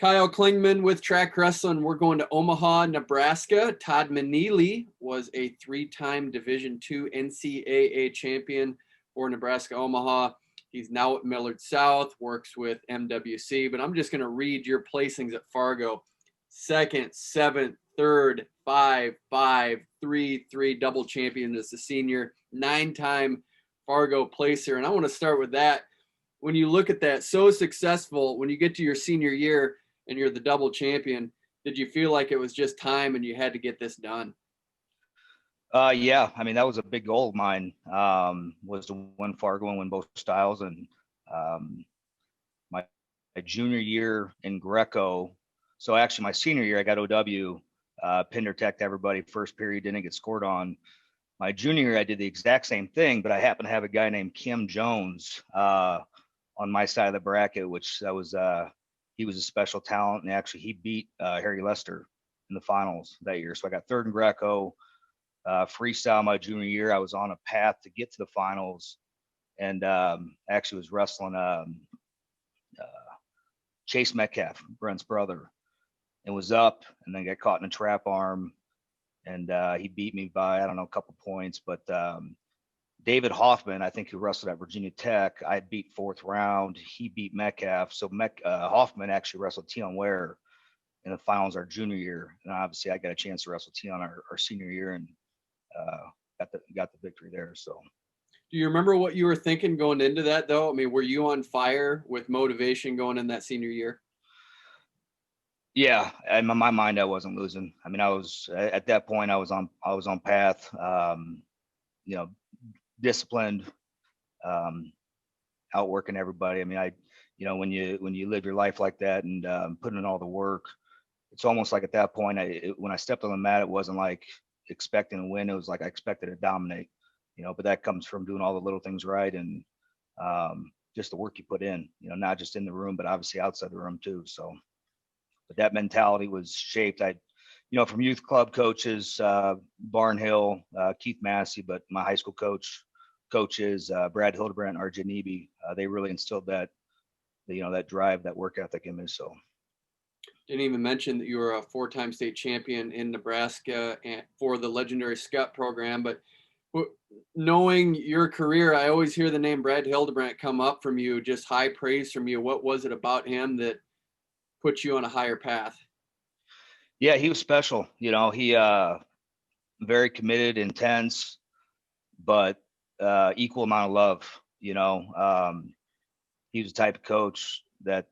Kyle Klingman with Track Wrestling. We're going to Omaha, Nebraska. Todd Meneely was a 3-time Division II NCAA champion for Nebraska Omaha. He's now at Millard South, works with MWC, but I'm just going to read your placings at Fargo. 2nd, 7th, 3rd, 5, 5, 3, 3, double champion as a senior, 9-time Fargo placer. And I want to start with that. When you look at that, so successful, when you get to your senior year and you're the double champion, did you feel like it was just time and you had to get this done? Yeah, I mean, that was a big goal of mine, was to win Fargo and win both styles. And my junior year in Greco, so actually my senior year, I got OW, pinned or teched everybody, first period, didn't get scored on. My junior year, I did the exact same thing, but I happened to have a guy named Kim Jones on my side of the bracket, which that was, he was a special talent, and actually he beat Harry Lester in the finals that year. So I got 3rd in Greco. Freestyle my junior year, I was on a path to get to the finals, and actually was wrestling Chase Metcalf, Brent's brother, and was up, and then got caught in a trap arm, and he beat me by, I don't know, a couple points. But David Hoffman, I think, who wrestled at Virginia Tech, I beat 4th round. He beat Metcalf, so Hoffman actually wrestled Tion Ware in the finals our junior year, and obviously I got a chance to wrestle Tion our senior year, and got the victory there. So do you remember what you were thinking going into that, though? I mean, were you on fire with motivation going in that senior year? Yeah, in my mind, I wasn't losing. I mean, I was at that point, I was on path, disciplined, outworking everybody. I mean, when you live your life like that and putting in all the work, it's almost like at that point, when I stepped on the mat, it wasn't like expecting to win. It was like I expected to dominate, but that comes from doing all the little things right, and just the work you put in, not just in the room, but obviously outside the room too. So, but that mentality was shaped, from youth club coaches, Barnhill, Keith Massey, but my high school coaches, Brad Hildebrand, RJ Neby, they really instilled that, that drive, that work ethic in me. So. Didn't even mention that you were a 4-time state champion in Nebraska and for the legendary Scott program. But knowing your career, I always hear the name Brad Hildebrand come up from you, just high praise from you. What was it about him that put you on a higher path? Yeah, he was special. He very committed, intense, but equal amount of love. He was the type of coach that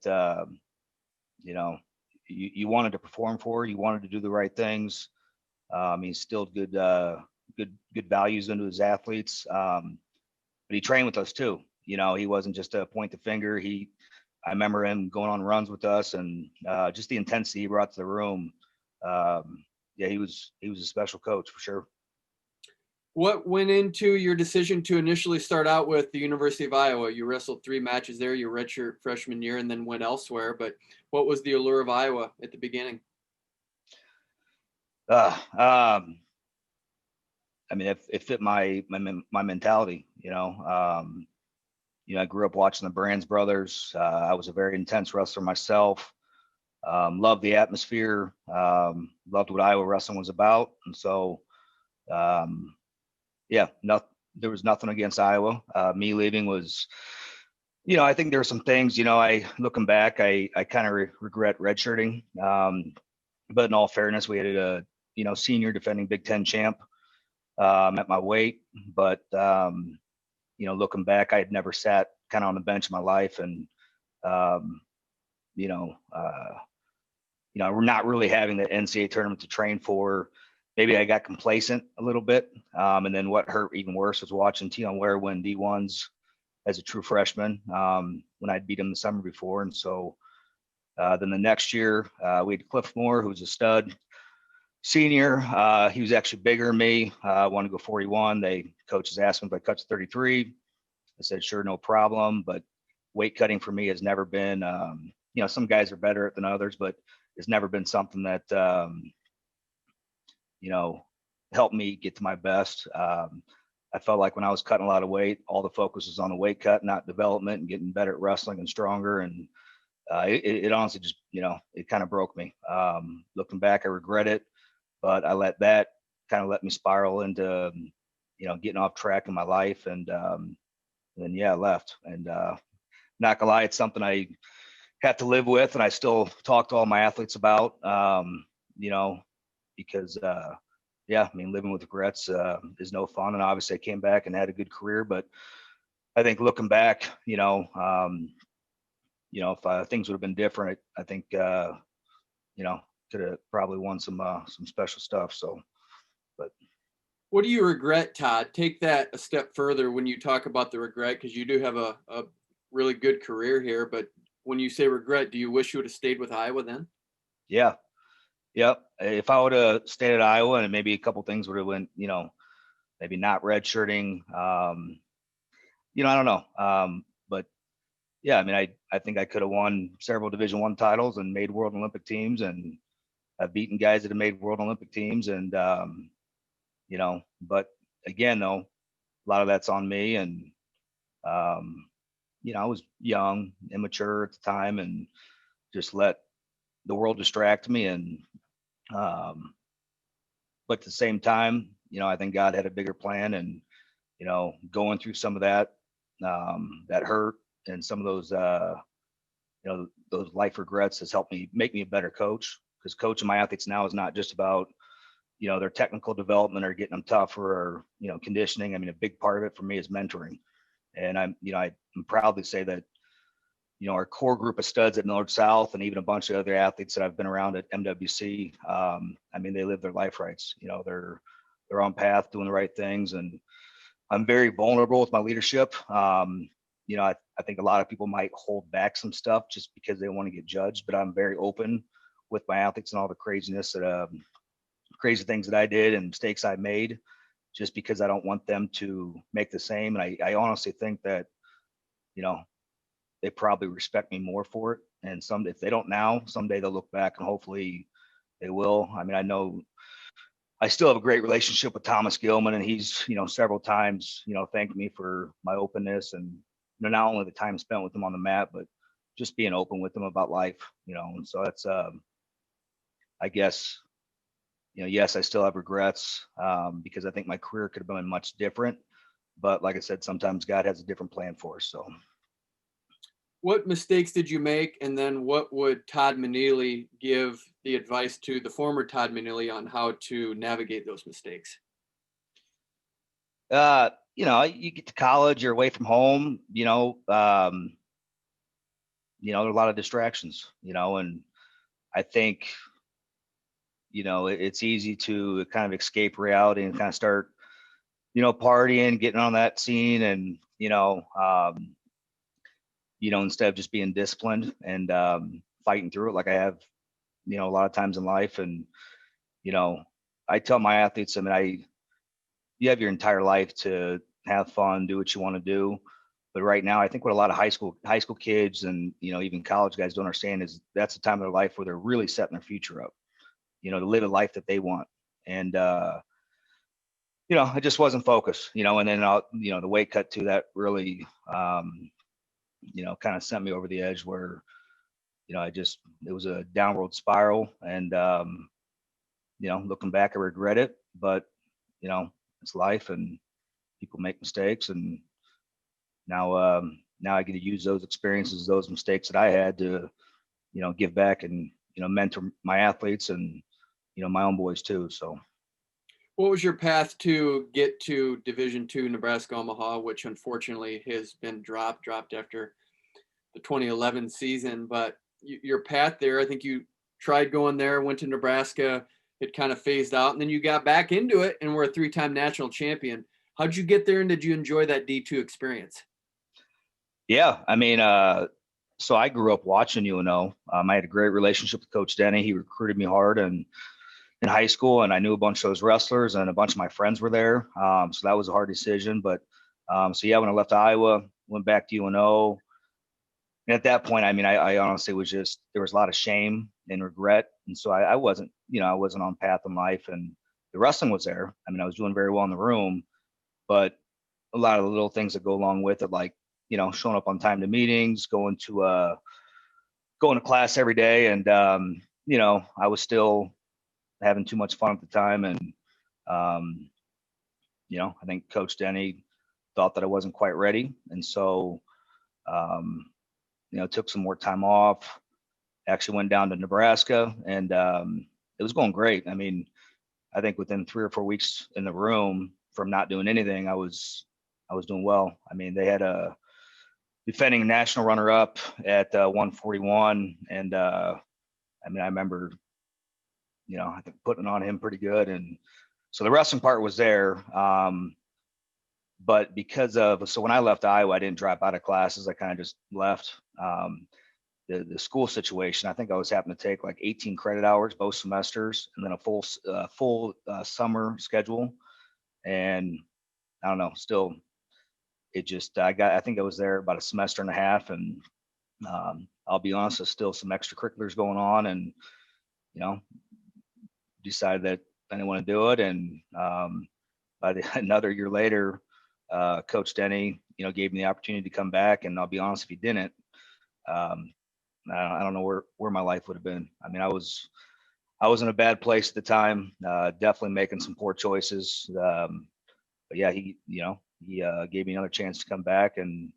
you wanted to perform for, you wanted to do the right things. He instilled good values into his athletes. But he trained with us too. He wasn't just a point the finger. I remember him going on runs with us, and just the intensity he brought to the room. He was a special coach for sure. What went into your decision to initially start out with the University of Iowa? You wrestled 3 matches there, your redshirt freshman year, and then went elsewhere. But what was the allure of Iowa at the beginning? I mean, it fit my mentality. I grew up watching the Brands brothers. I was a very intense wrestler myself. Loved the atmosphere. Loved what Iowa wrestling was about, and so. There was nothing against Iowa. Me leaving was, I think there were some things, looking back, I kind of regret redshirting. But in all fairness, we had a, senior defending Big Ten champ at my weight. But, looking back, I had never sat kind of on the bench in my life. And, we're not really having the NCAA tournament to train for. Maybe I got complacent a little bit. And then what hurt even worse was watching Tion Ware win D1s as a true freshman when I'd beat him the summer before. And so then the next year, we had Cliff Moore, who was a stud senior. He was actually bigger than me. Wanted to go 41. Coaches asked me if I cut to 33. I said, sure, no problem. But weight cutting for me has never been, some guys are better at it than others, but it's never been something that, helped me get to my best. I felt like when I was cutting a lot of weight, all the focus was on the weight cut, not development and getting better at wrestling and stronger. And it honestly just, it kind of broke me. Looking back, I regret it, but I let that kind of let me spiral into, getting off track in my life. And then, yeah, I left. And not gonna lie, it's something I have to live with, and I still talk to all my athletes about, because, yeah, I mean, living with regrets is no fun. And obviously I came back and had a good career, but I think looking back, if things would have been different, I think, could have probably won some special stuff. So, but What do you regret, Todd? Take that a step further when you talk about the regret, because you do have a really good career here. But when you say regret, do you wish you would have stayed with Iowa then? yeah, yep. If I would have stayed at Iowa and maybe a couple things would have went, maybe not redshirting, I don't know. But yeah, I mean, I think I could have won several Division I titles and made World Olympic teams, and I've beaten guys that have made World Olympic teams. And, but again, though, a lot of that's on me. And, I was young, immature at the time, and just let the world distract me. And, but at the same time, I think God had a bigger plan. And, going through some of that, that hurt and some of those, those life regrets has helped me make me a better coach, because coaching my athletes now is not just about, their technical development or getting them tougher or, conditioning. I mean, a big part of it for me is mentoring. And I'm proud to say that, our core group of studs at North South and even a bunch of other athletes that I've been around at MWC, I mean, they live their life rights. They're on path, doing the right things. And I'm very vulnerable with my leadership. I think a lot of people might hold back some stuff just because they want to get judged, but I'm very open with my athletes and all the craziness that, crazy things that I did and mistakes I made, just because I don't want them to make the same. And I honestly think that, they probably respect me more for it. And if they don't now, someday they'll look back and hopefully they will. I mean, I know I still have a great relationship with Thomas Gilman, and he's, several times, thanked me for my openness and, not only the time spent with him on the mat, but just being open with them about life, and so that's, I guess, yes, I still have regrets, because I think my career could have been much different, but like I said, sometimes God has a different plan for us. So. What mistakes did you make, and then what would Todd Meneely give the advice to the former Todd Meneely on how to navigate those mistakes? You get to college, you're away from home, there are a lot of distractions, and I think, it's easy to kind of escape reality and kind of start, partying, getting on that scene, and, instead of just being disciplined and fighting through it like I have, a lot of times in life. And, I tell my athletes, I mean, you have your entire life to have fun, do what you want to do. But right now, I think what a lot of high school kids and, even college guys don't understand is that's the time of their life where they're really setting their future up, to live a life that they want. And, I just wasn't focused, and then, the weight cut to that really, kind of sent me over the edge where, it was a downward spiral. And, looking back, I regret it, but, it's life and people make mistakes. And now, now I get to use those experiences, those mistakes that I had to, give back and, mentor my athletes and, my own boys too. So. What was your path to get to Division II Nebraska Omaha, which unfortunately has been dropped after the 2011 season? But your path there, I think you tried going there, went to Nebraska, it kind of phased out, and then you got back into it and were a 3-time national champion. How'd you get there, and did you enjoy that D2 experience? Yeah, I mean, so I grew up watching UNO. I had a great relationship with Coach Denny. He recruited me hard and in high school, and I knew a bunch of those wrestlers, and a bunch of my friends were there. So that was a hard decision. But so yeah, when I left Iowa, went back to UNO. And at that point, I mean, I honestly was just, there was a lot of shame and regret. And so I wasn't, I wasn't on path in life, and the wrestling was there. I mean, I was doing very well in the room, but a lot of the little things that go along with it, like, showing up on time to meetings, going to, going to class every day, and I was still having too much fun at the time, and I think Coach Denny thought that I wasn't quite ready, and so took some more time off. Actually went down to Nebraska, and it was going great. I mean, I think within 3 or 4 weeks in the room from not doing anything, I was doing well. I mean, they had a defending national runner-up at 141, and I remember, I think putting on him pretty good, and so the wrestling part was there. But so when I left Iowa, I didn't drop out of classes. I kind of just left. The school situation, I think I was having to take like 18 credit hours both semesters, and then a full summer schedule. And I don't know, still, it just I think I was there about a semester and a half, and I'll be honest, there's still some extracurriculars going on, and decided that I didn't want to do it. And another year later, Coach Denny, gave me the opportunity to come back, and I'll be honest, if he didn't, I don't know where my life would have been. I mean, I was in a bad place at the time, definitely making some poor choices. But yeah, he gave me another chance to come back, and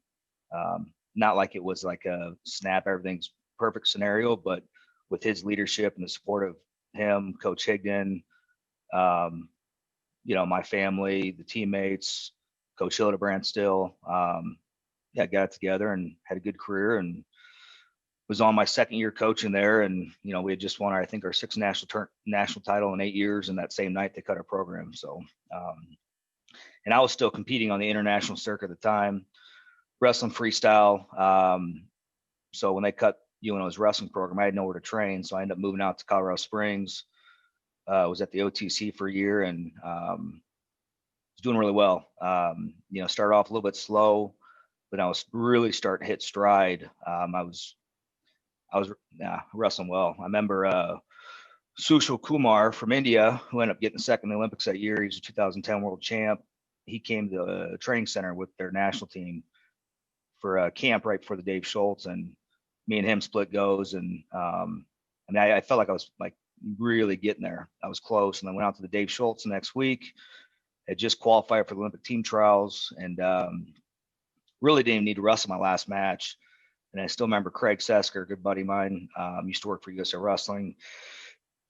not like it was like a snap, everything's perfect scenario, but with his leadership and the support of him, Coach Higdon, my family, the teammates, Coach Hildebrand still, got it together and had a good career, and was on my second year coaching there. And, we had just won, I think, our sixth national title in 8 years. And that same night they cut our program. So, and I was still competing on the international circuit at the time, wrestling freestyle. So when they cut UNO's wrestling program, I had nowhere to train. So I ended up moving out to Colorado Springs. Was at the OTC for a year, and was doing really well. Started off a little bit slow, but I was really starting to hit stride. I was wrestling well. I remember Sushil Kumar from India, who ended up getting second in the Olympics that year. He was a 2010 world champ. He came to the training center with their national team for a camp right before the Dave Schultz, and me and him split goes. And I felt like I was like really getting there. I was close, and then went out to the Dave Schultz the next week. Had just qualified for the Olympic team trials, and really didn't even need to wrestle my last match. And I still remember Craig Sesker, a good buddy of mine, used to work for USA Wrestling.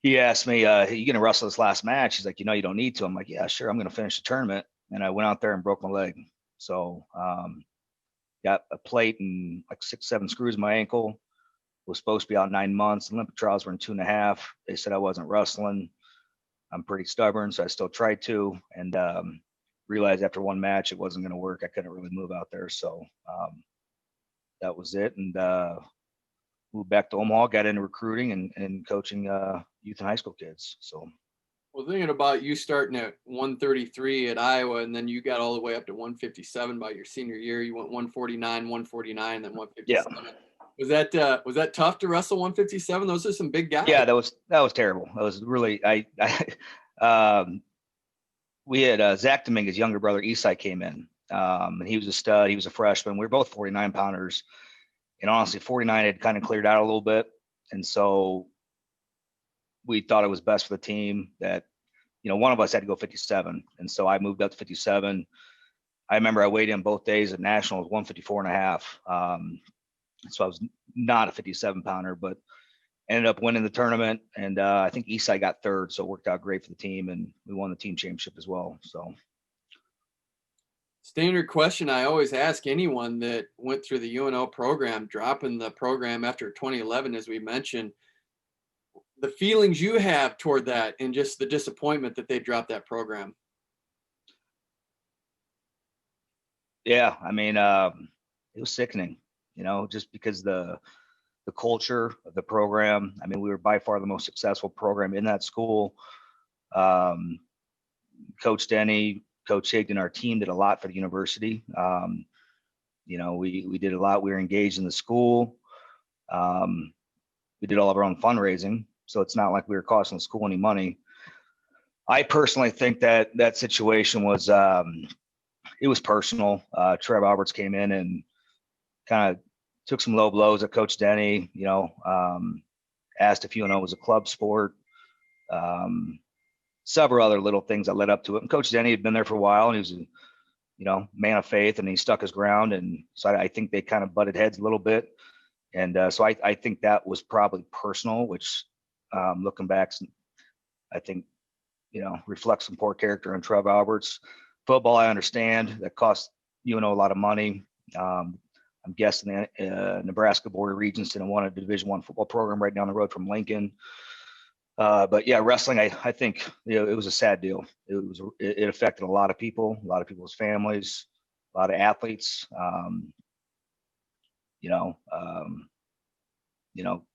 He asked me, "You going to wrestle this last match?" He's like, "You don't need to." I'm like, "Yeah, sure. I'm going to finish the tournament." And I went out there and broke my leg. So got a plate and like 6-7 screws in my ankle. Was supposed to be out 9 months. Olympic trials were in 2.5. They said I wasn't wrestling. I'm pretty stubborn, so I still tried to, and realized after one match it wasn't going to work. I couldn't really move out there. So that was it, and moved back to Omaha, got into recruiting and coaching youth and high school kids. So, well, thinking about you starting at 133 at Iowa, and then you got all the way up to 157 by your senior year. You went 149, 149, then 157. Yeah. Was that tough to wrestle 157? Those are some big guys. Yeah, that was terrible. That was really we had Zach Dominguez, younger brother Isai, came in. And he was a stud. He was a freshman. We were both 49 pounders, and honestly, 49 had kind of cleared out a little bit. And so we thought it was best for the team that, one of us had to go 57. And so I moved up to 57. I remember I weighed in both days at nationals, 154.5. So I was not a 57 pounder, but ended up winning the tournament. And I think Isai got third. So it worked out great for the team, and we won the team championship as well. So. Standard question I always ask anyone that went through the UNO program, dropping the program after 2011, as we mentioned, the feelings you have toward that and just the disappointment that they dropped that program. Yeah, I mean, it was sickening, just because the culture of the program. I mean, we were by far the most successful program in that school. Coach Denny, Coach Higdon, our team did a lot for the university. We did a lot. We were engaged in the school. We did all of our own fundraising, so it's not like we were costing the school any money. I personally think that situation was it was personal. Trev Alberts came in and kind of took some low blows at Coach Denny, asked if UNO was a club sport. Several other little things that led up to it. And Coach Denny had been there for a while, and he was a man of faith, and he stuck his ground. And so I think they kind of butted heads a little bit. And so I think that was probably personal, which looking back, I think, reflects some poor character on Trev Alberts. Football, I understand that cost UNO a lot of money. I'm guessing the Nebraska Board of Regents didn't want a Division I football program right down the road from Lincoln. But yeah, wrestling, I think it was a sad deal. It affected a lot of people, a lot of people's families, a lot of athletes.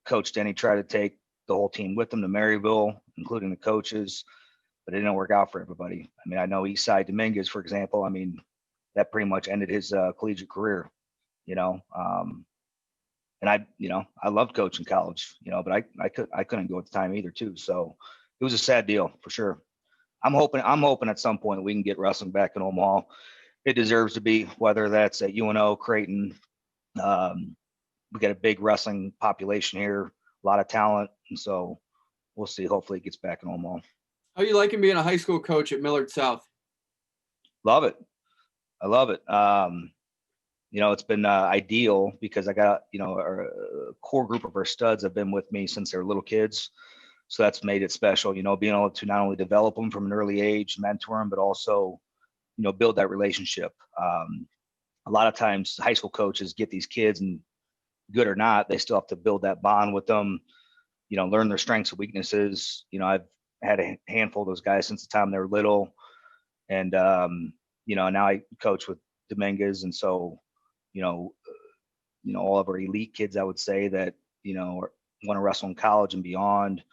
Coach Denny tried to take the whole team with him to Maryville, including the coaches, but it didn't work out for everybody. I mean, I know Eastside Dominguez, for example. I mean, that pretty much ended his collegiate career. And I loved coaching college, but I couldn't go at the time either too. So it was a sad deal for sure. I'm hoping at some point we can get wrestling back in Omaha. It deserves to be, whether that's at UNO, Creighton. We got a big wrestling population here, a lot of talent. And so we'll see. Hopefully it gets back in Omaha. How are you liking being a high school coach at Millard South? Love it. I love it. It's been ideal because I got, a core group of our studs have been with me since they're little kids. So that's made it special, being able to not only develop them from an early age, mentor them, but also, build that relationship. A lot of times high school coaches get these kids, and good or not, they still have to build that bond with them, learn their strengths and weaknesses. I've had a handful of those guys since the time they were little. And, now I coach with Dominguez. And so, all of our elite kids, I would say that, want to wrestle in college and beyond,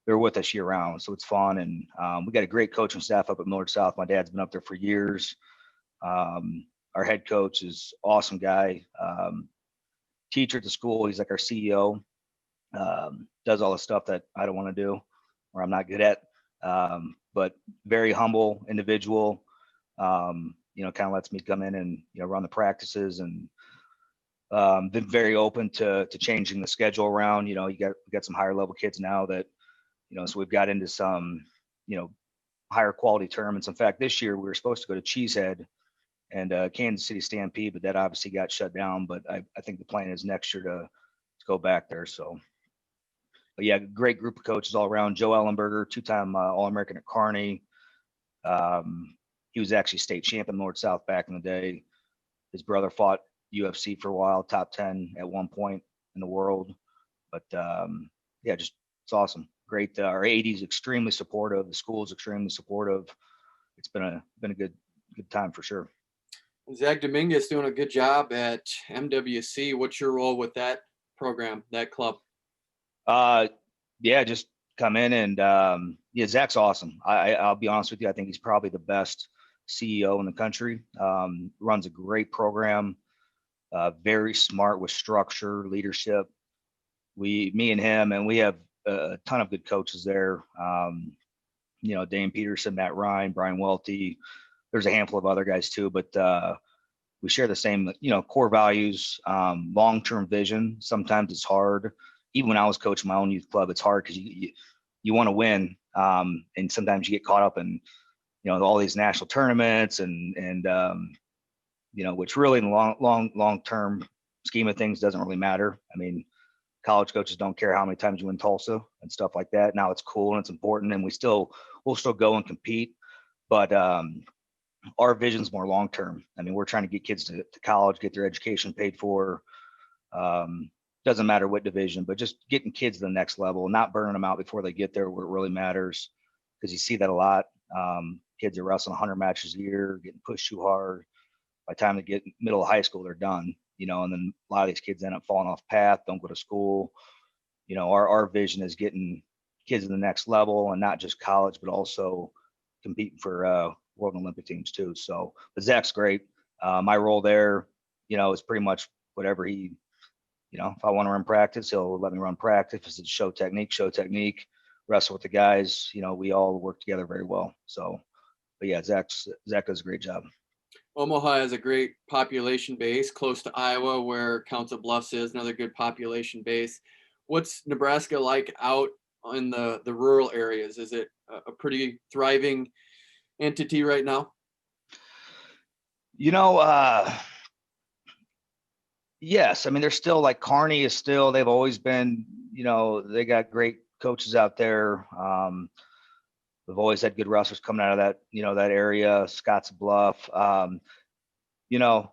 they're with us year round. So it's fun. And we got a great coaching staff up at Millard South. My dad's been up there for years. Our head coach is awesome guy. Teacher at the school. He's like our CEO. Does all the stuff that I don't want to do or I'm not good at. But very humble individual. Kind of lets me come in and, run the practices, and been very open to changing the schedule around. You got some higher level kids now that, so we've got into some, higher quality tournaments. In fact, this year we were supposed to go to Cheesehead and Kansas City Stampede, but that obviously got shut down. But I think the plan is next year to go back there. So, but yeah, great group of coaches all around. Joe Ellenberger, two-time All-American at Kearney. He was actually state champion North South back in the day. His brother fought UFC for a while, top 10 at one point in the world. But yeah, just it's awesome. Great. Our AD is extremely supportive. The school is extremely supportive. It's been a good time for sure. Zach Dominguez doing a good job at MWC. What's your role with that program, that club? Yeah, just come in and yeah, Zach's awesome. I'll be honest with you. I think he's probably the best CEO in the country. Runs a great program. Very smart with structure, leadership. Me and him, and we have a ton of good coaches there. Dane Peterson, Matt Ryan, Brian Welty. There's a handful of other guys too, but we share the same, core values, long-term vision. Sometimes it's hard. Even when I was coaching my own youth club, it's hard because you want to win, and sometimes you get caught up in all these national tournaments and which really in the long-term scheme of things doesn't really matter. I mean, college coaches don't care how many times you win Tulsa and stuff like that. Now it's cool and it's important, and we'll still go and compete, but our vision's more long-term. I mean, we're trying to get kids to college, get their education paid for. Doesn't matter what division, but just getting kids to the next level, not burning them out before they get there where it really matters, because you see that a lot. Kids are wrestling 100 matches a year, getting pushed too hard. By the time they get middle of high school, they're done, and then a lot of these kids end up falling off path, don't go to school. Our vision is getting kids to the next level, and not just college, but also competing for World Olympic teams too. So, but Zach's great. My role there, is pretty much whatever he, if I want to run practice, he'll let me run practice. If it's show technique, wrestle with the guys. We all work together very well. So, but yeah, Zach does a great job. Omaha has a great population base, close to Iowa, where Council Bluffs is, another good population base. What's Nebraska like out in the rural areas? Is it a pretty thriving entity right now? You know, yes. I mean, they're still like Kearney is still, they've always been, they got great coaches out there. They've always had good wrestlers coming out of that, that area, Scotts Bluff. You know,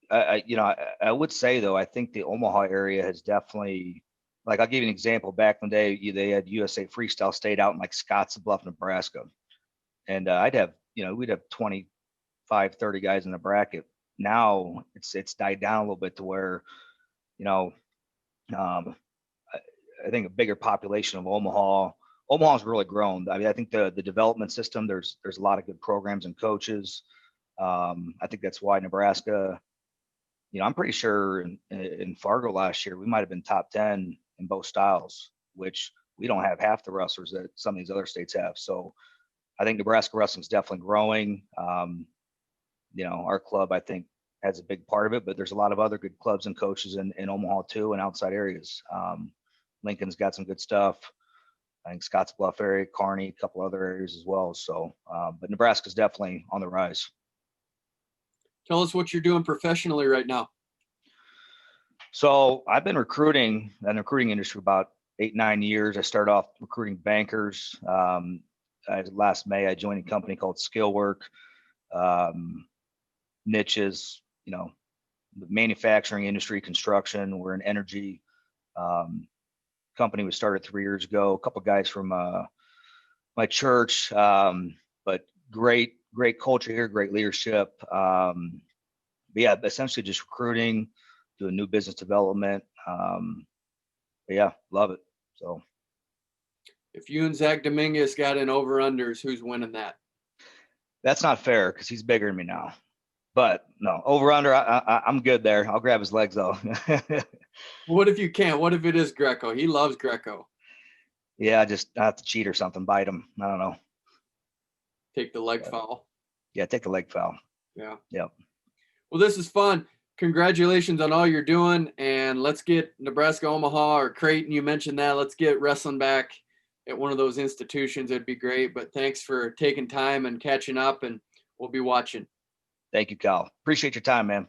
I would say though, I think the Omaha area has definitely, like, I'll give you an example. Back in the day, they had USA Freestyle State out in like Scotts Bluff, Nebraska. And we'd have 25, 30 guys in the bracket. Now it's died down a little bit to where, um, I think a bigger population of Omaha. Omaha's really grown. I mean, I think the development system, there's a lot of good programs and coaches. I think that's why Nebraska, I'm pretty sure in Fargo last year, we might have been top 10 in both styles, which we don't have half the wrestlers that some of these other states have. So I think Nebraska wrestling is definitely growing. Our club, I think, has a big part of it, but there's a lot of other good clubs and coaches in Omaha too, and outside areas. Lincoln's got some good stuff. I think Scotts Bluff area, Kearney, a couple other areas as well. So, but Nebraska's definitely on the rise. Tell us what you're doing professionally right now. So I've been recruiting in the recruiting industry for about 8-9 years. I started off recruiting bankers. Last May, I joined a company called Skillwork. Niches, the manufacturing industry, construction. We're an energy company. We started 3 years ago. A couple of guys from my church, but great culture here, great leadership. But yeah, essentially just recruiting, doing new business development. But yeah, love it. So if you and Zach Dominguez got in over-unders, who's winning that? That's not fair because he's bigger than me now. But no, over-under, I'm good there. I'll grab his legs though. What if you can't? What if it is Greco? He loves Greco. Yeah, I have to cheat or something, bite him. I don't know. Take the leg foul. Yeah, take the leg foul. Yeah. Yep. Well, this is fun. Congratulations on all you're doing, and let's get Nebraska Omaha or Creighton. You mentioned that. Let's get wrestling back at one of those institutions. It'd be great. But thanks for taking time and catching up, and we'll be watching. Thank you, Kyle. Appreciate your time, man.